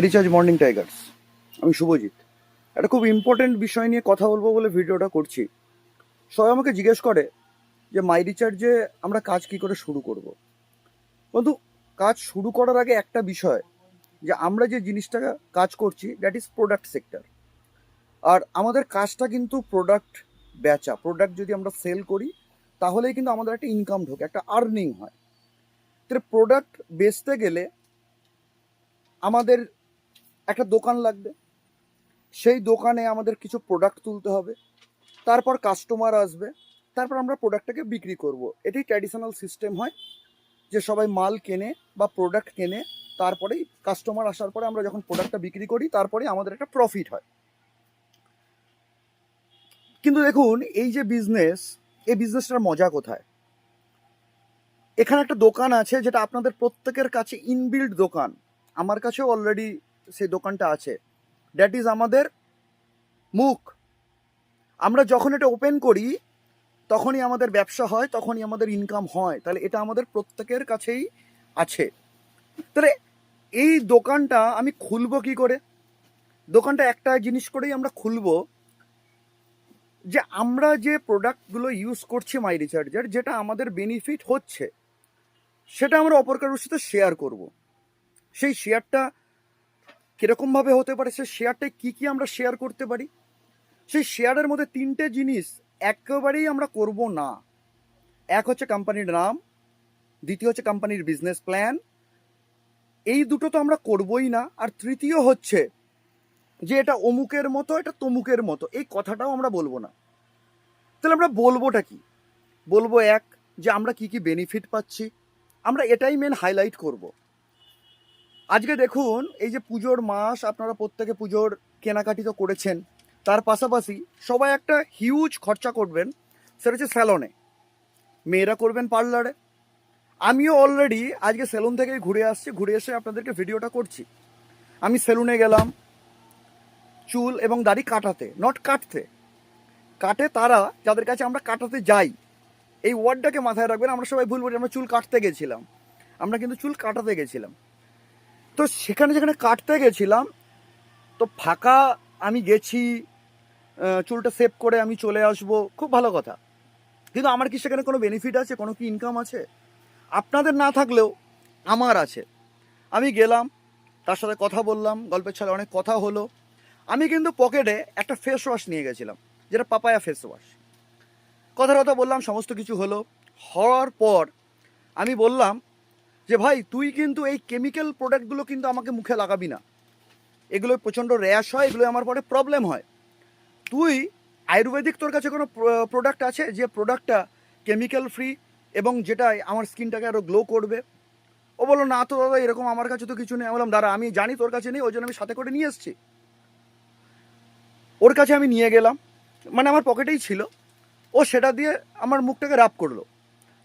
Recharge morning Tigers. আমি শুভজিৎ। একটা খুব ইম্পর্টেন্ট বিষয় নিয়ে কথা বলবো বলে ভিডিওটা করছি। সবাই আমাকে জিজ্ঞেস করে যে মাই রিচার্জে আমরা কাজ কি করে শুরু করব। বন্ধু, কাজ শুরু করার আগে একটা বিষয়, যে আমরা যে জিনিসটা কাজ করছি দ্যাট ইজ প্রোডাক্ট সেক্টর। আর আমাদের কাজটা কিন্তু প্রোডাক্ট বেচা। প্রোডাক্ট যদি আমরা সেল করি তাহলেই কিন্তু আমাদের একটা ইনকাম ঢোকে, একটা আর্নিং হয়। তাহলে প্রোডাক্ট বেচতে গেলে আমাদের একটা দোকান লাগবে, সেই দোকানে আমাদের কিছু প্রোডাক্ট তুলতে হবে, তারপর কাস্টমার আসবে, তারপর আমরা প্রোডাক্টটাকে বিক্রি করব। এটাই ট্র্যাডিশনাল সিস্টেম হয়, যে সবাই মাল কেনে বা প্রোডাক্ট কেনে, তারপরেই কাস্টমার আসার পরে আমরা যখন প্রোডাক্টটা বিক্রি করি তারপরে আমাদের একটা প্রফিট হয়। কিন্তু দেখুন, এই যে বিজনেস, এই বিজনেসটার মজা কোথায়? এখানে একটা দোকান আছে যেটা আপনাদের প্রত্যেকের কাছে ইনবিল্ড দোকান। আমার কাছেও অলরেডি সেই দোকানটা আছে। দ্যাট ইজ আমাদের মুখ। আমরা যখন এটা ওপেন করি তখনই আমাদের ব্যবসা হয়, তখনই আমাদের ইনকাম হয়। তাহলে এটা আমাদের প্রত্যেকের কাছেই আছে। তাহলে এই দোকানটা আমি খুলবো কি করে? দোকানটা একটা জিনিস করেই আমরা খুলবো, যে আমরা যে প্রোডাক্টগুলো ইউজ করছি মাই রিচার্জের, যেটা আমাদের বেনিফিট হচ্ছে, সেটা আমরা অপর কারোর সাথে শেয়ার করব। সেই শেয়ারটা কীরকমভাবে হতে পারে, সেই শেয়ারটায় কী কী আমরা শেয়ার করতে পারি? সেই শেয়ারের মধ্যে তিনটে জিনিস একেবারেই আমরা করব না। এক হচ্ছে কোম্পানির নাম, দ্বিতীয় হচ্ছে কোম্পানির বিজনেস প্ল্যান, এই দুটো তো আমরা করবই না। আর তৃতীয় হচ্ছে যে এটা অমুকের মতো, এটা তমুকের মতো, এই কথাটাও আমরা বলবো না। তাহলে আমরা বলবোটা কি? বলবো এক, যে আমরা কি কি বেনিফিট পাচ্ছি, আমরা এটাই মেন হাইলাইট করব। আজকে দেখুন, এই যে পুজোর মাস, আপনারা প্রত্যেকে পুজোর কেনাকাটি তো করেছেন, তার পাশাপাশি সবাই একটা হিউজ খরচা করবেন, সেটা হচ্ছে স্যালনে। মেয়েরা করবেন পার্লারে। আমিও অলরেডি আজকে সেলুন থেকে ঘুরে আসছি, ঘুরে এসে আপনাদেরকে ভিডিওটা করছি। আমি সেলুনে গেলাম চুল এবং দাড়ি কাটাতে, নট কাটতে। কাটে তারা যাদের কাছে আমরা কাটাতে যাই। এই ওয়ার্ডটাকে মাথায় রাখবেন। আমরা সবাই ভুল বলি আমরা চুল কাটতে গেছিলাম, আমরা কিন্তু চুল কাটাতে গেছিলাম। তো সেখানে যেখানে কাটতে গেছিলাম, তো ফাঁকা আমি গেছি, চুলটা সেভ করে আমি চলে আসবো, খুব ভালো কথা। কিন্তু আমার কি সেখানে কোনো বেনিফিট আছে, কোনো কি ইনকাম আছে? আপনাদের না থাকলেও আমার আছে। আমি গেলাম, তার সাথে কথা বললাম, গল্পের ছলে অনেক কথা হলো। আমি কিন্তু পকেটে একটা ফেস ওয়াশ নিয়ে গেছিলাম, যেটা পাপায়া ফেস ওয়াশ। কথা বললাম, সমস্ত কিছু হলো। হওয়ার পর আমি বললাম যে ভাই, তুই কিন্তু এই কেমিক্যাল প্রোডাক্টগুলো কিন্তু আমাকে মুখে লাগাবি না, এগুলো প্রচণ্ড র্যাশ হয়, এগুলো আমার পরে প্রবলেম হয়। তুই আয়ুর্বেদিক, তোর কাছে কোনো প্রোডাক্ট আছে যে প্রোডাক্টটা কেমিক্যাল ফ্রি এবং যেটা আমার স্কিনটাকে আরও গ্লো করবে? ও বললো, না তো দাদা, এরকম আমার কাছে তো কিছু নেই। আমি বললাম, দাঁড়া, আমি জানি তোর কাছে নেই, ওই জন্য আমি সাথে করে নিয়ে এসেছি। ওর কাছে আমি নিয়ে গেলাম, মানে আমার পকেটেই ছিল। ও সেটা দিয়ে আমার মুখটাকে রাব করলো।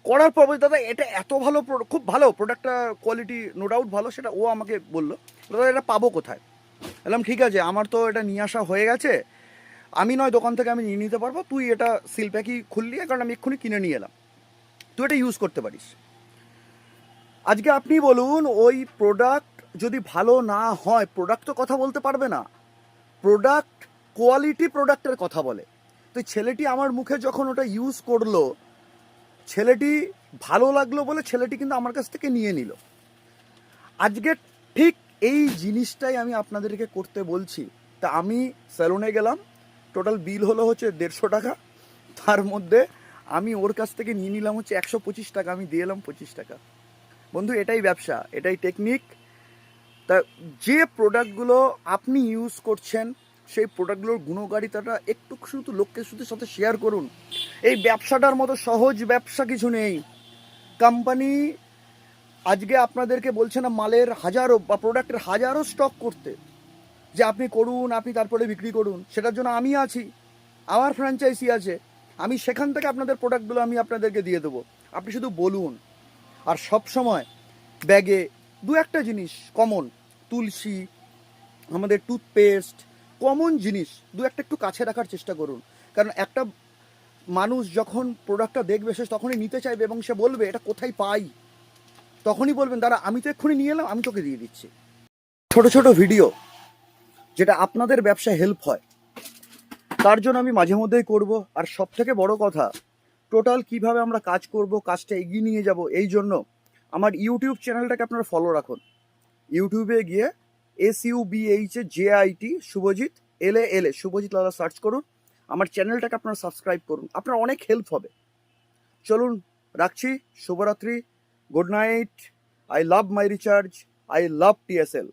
করার পর বলছে, দাদা এটা এত ভালো, খুব ভালো প্রোডাক্টটা, কোয়ালিটি নো ডাউট ভালো। সেটা ও আমাকে বললো, দাদা এটা পাবো কোথায়? বললাম, ঠিক আছে, আমার তো এটা নিয়ে আসা হয়ে গেছে, আমি নয় দোকান থেকে আমি নিয়ে নিতে পারবো, তুই এটা সিল প্যাকই খুললি, কারণ আমি এক্ষুনি কিনে নিয়ে এলাম, তুই এটা ইউজ করতে পারিস। আজকে আপনি বলুন, ওই প্রোডাক্ট যদি ভালো না হয়, প্রোডাক্ট তো কথা বলতে পারবে না, প্রোডাক্ট কোয়ালিটি প্রোডাক্টের কথা বলে। তো ছেলেটি আমার মুখে যখন ওটা ইউজ করলো, ছেলেটি ভালো লাগলো বলে ছেলেটি কিন্তু আমার কাছ থেকে নিয়ে নিল। আজকে ঠিক এই জিনিসটাই আমি আপনাদেরকে করতে বলছি। তা আমি স্যালুনে গেলাম, টোটাল বিল হলো হচ্ছে 150 টাকা। তার মধ্যে আমি ওর কাছ থেকে নিয়ে নিলাম হচ্ছে 125 টাকা, আমি দিয়ে এলাম 25 টাকা। বন্ধু, এটাই ব্যবসা, এটাই টেকনিক। তা যে প্রোডাক্টগুলো আপনি ইউজ করছেন, সেই প্রোডাক্টগুলোর গুণকারিতাটা একটু শুধু লোককে শুধু সাথে শেয়ার করুন। এই ব্যবসাটার মতো সহজ ব্যবসা কিছু নেই। কোম্পানি আজকে আপনাদেরকে বলছে না মালের হাজারো বা প্রোডাক্টের হাজারো স্টক করতে, যে আপনি করুন, আপনি তারপরে বিক্রি করুন। সেটার জন্য আমি আছি, আমার ফ্র্যাঞ্চাইজি আছে, আমি সেখান থেকে আপনাদের প্রোডাক্টগুলো আমি আপনাদেরকে দিয়ে দেবো, আপনি শুধু বলুন। আর সব সময় ব্যাগে দু একটা জিনিস কমন, তুলসী, আমাদের টুথপেস্ট, কমন জিনিস দু একটা একটু কাছে রাখার চেষ্টা করুন। কারণ একটা মানুষ যখন প্রোডাক্টটা দেখবে, সে তখনই নিতে চাইবে এবং সে বলবে এটা কোথায় পাই, তখনই বলবেন, দাঁড়া আমি তো এক্ষুনি নিয়ে এলাম, আমি তোকে দিয়ে দিচ্ছি। ছোট ছোট ভিডিও যেটা আপনাদের ব্যবসায় হেল্প হয়, তার জন্য আমি মাঝে মধ্যেই করব। আর সব থেকে বড় কথা, টোটাল কিভাবে আমরা কাজ করব, কাজটা এগিয়ে নিয়ে যাব, এই জন্য আমার ইউটিউব চ্যানেলটাকে আপনারা ফলো রাখুন। ইউটিউবে গিয়ে SUBHJIT শুভজিৎ LALA শুভজিৎ লালা সার্চ করুন, আমার চ্যানেলটাকে আপনারা সাবস্ক্রাইব করুন, আপনার অনেক হেল্প হবে। চলুন রাখছি, শুভরাত্রি, good night. I love my recharge, I love TSL।